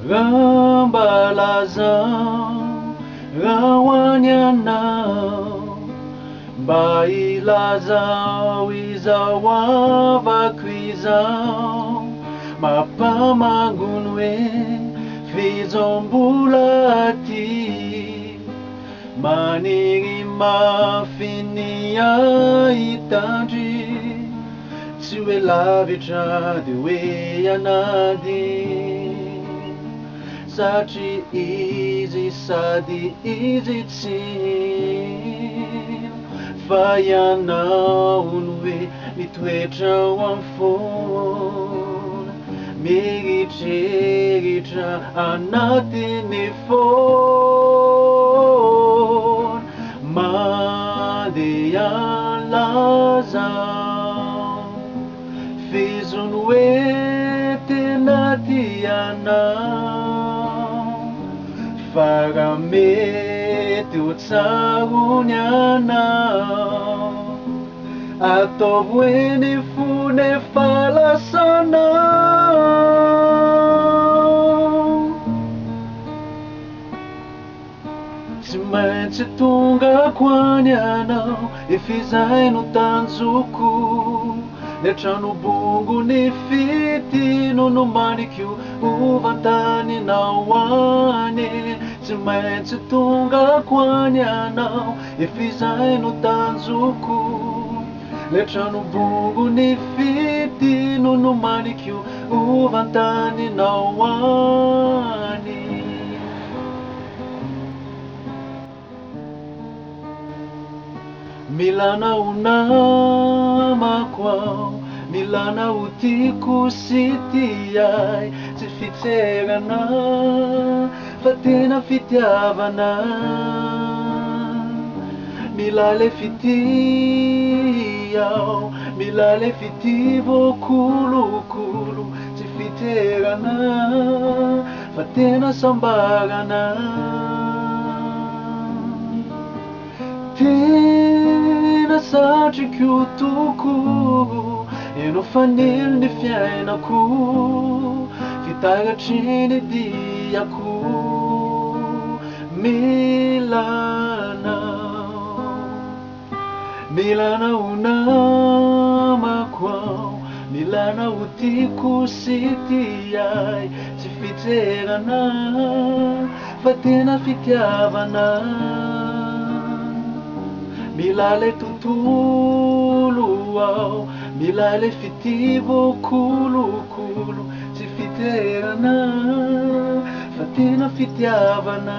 rambalazao rahoanianao mba ilazao izao avako izao mampamangono hoe fizom-bola ty maniry mafiny ahitandry tsy hoe lavitra de hoe anady satria izy sady izy tsy fa ianao no hoe mitoetra ao am'fona meritreritra anatiny fona mandeha lazao fizony hoe tena tianao fa raha mety ho tsarony anao ataovy hoe ny fony falasanao tsy maintsy tonga koany anao ifizay no tanjoko ny trano bongo ny fitino no manikio ovantaninao any tsy maintsy tonga koany anao ifizay no tanjoko ny trano bongo ny fitino no manikio ovantaninao any milana ho namako ao milana ho tiako sy tiay tsy fitserana fa tena fitiavana milale fity ao milale fity voakolokolo tsy fiterana fa tena sambarana tena satriko toko eno fanily ny fiainako fitaratry ny diako milana ho namako ao milana ho tiako sy tiay tsy fitserana fa tena fitiavana milale tontolo ao milale fity voakolokolo tsy fiterana fa tena fitiavana